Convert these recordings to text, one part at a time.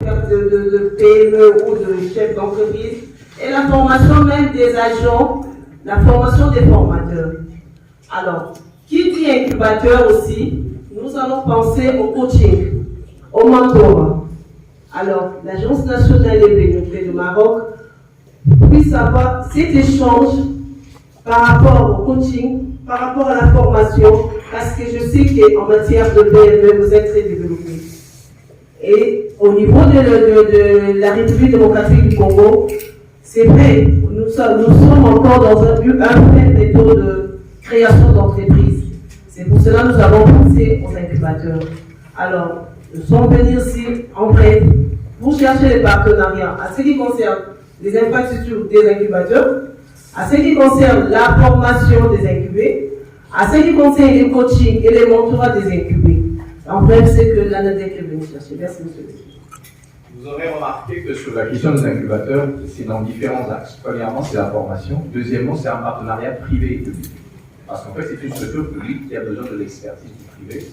de PME ou de chefs d'entreprise, et la formation même des agents, la formation des formateurs. Alors, qui dit incubateur aussi, nous allons penser au coaching, au mentorat. Alors, l'Agence nationale des pénitentiaires du Maroc puisse avoir cet échange par rapport au coaching, par rapport à la formation, parce que je sais qu'en matière de PME, vous êtes très développés. Et au niveau de la République démocratique du Congo, c'est vrai, nous sommes encore dans un faible taux de création d'entreprises. C'est pour cela que nous avons pensé aux incubateurs. Alors, nous sommes venus ici en bref pour chercher les partenariats à ce qui concerne les infrastructures des incubateurs, à ce qui concerne la formation des incubés, à ce qui concerne les coachings et les mentorats des incubés. En bref, c'est que l'ANADEC est venue chercher. Merci, monsieur le président. Vous aurez remarqué que sur la question des incubateurs, c'est dans différents axes. Premièrement, c'est la formation. Deuxièmement, c'est un partenariat privé et public. Parce qu'en fait, c'est une structure publique qui a besoin de l'expertise du privé.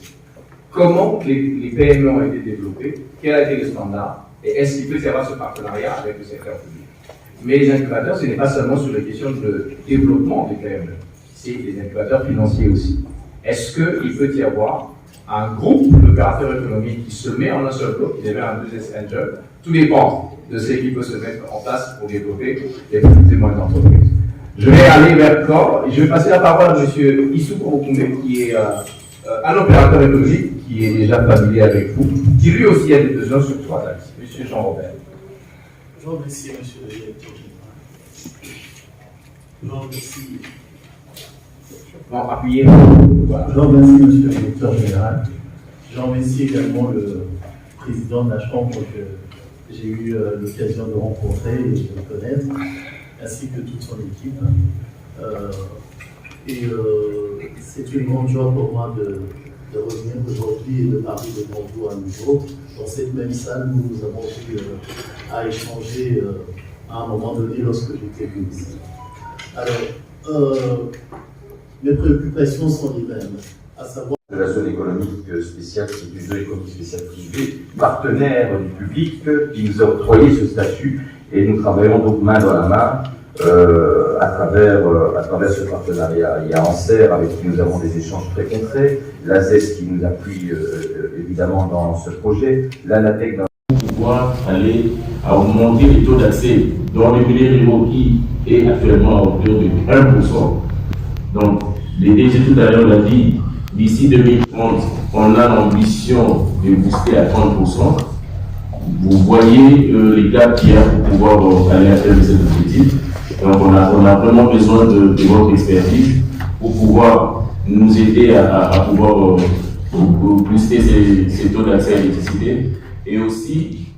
Comment les PME ont été développées, quel a été le standard, et est-ce qu'il peut y avoir ce partenariat avec le secteur public. Mais les incubateurs, ce n'est pas seulement sur les questions de développement des PME, c'est des incubateurs financiers aussi. Est-ce qu'il peut y avoir un groupe d'opérateurs économiques qui se met en un seul bloc, qui devient un business angel? Tout dépend de ce qui peut se mettre en place pour développer les petites et moyennes entreprises. Je vais aller vers Cor, et je vais passer la parole à M. Issou Kouroukoumé, qui est un opérateur économique, qui est déjà familier avec vous, qui lui aussi a des besoins sur 3 axes. M. Jean-Robert. Je vous remercie, monsieur le directeur général. Je vous remercie. Bon, appuyez. Voilà. Je vous remercie, monsieur le directeur général. Je remercie également le président de la Chambre que j'ai eu l'occasion de rencontrer et de connaître, ainsi que toute son équipe. C'est une grande joie pour moi de revenir aujourd'hui et de parler devant vous à nouveau dans cette même salle où nous avons eu à échanger à un moment donné lorsque j'étais venu ici. Alors, mes préoccupations sont les mêmes, à savoir de la zone économique spéciale, c'est une zone économique spéciale privée, partenaire du public qui nous a octroyé ce statut, et nous travaillons donc main dans la main à travers ce partenariat. Il y a Anser avec qui nous avons des échanges très concrets, l'ASES qui nous appuie évidemment dans ce projet, l'ANATEC dans pouvoir aller à augmenter les taux d'accès dans les milieux ruraux qui est actuellement à hauteur de 1%. Donc, les DG tout à l'heure l'a dit, d'ici 2030, on a l'ambition de booster à 30%. Vous voyez les gaps qu'il y a pour pouvoir aller à terme cet objectif. Donc, on a vraiment besoin de votre expertise pour pouvoir nous aider à pouvoir booster ces taux d'accès à l'électricité. Et aussi,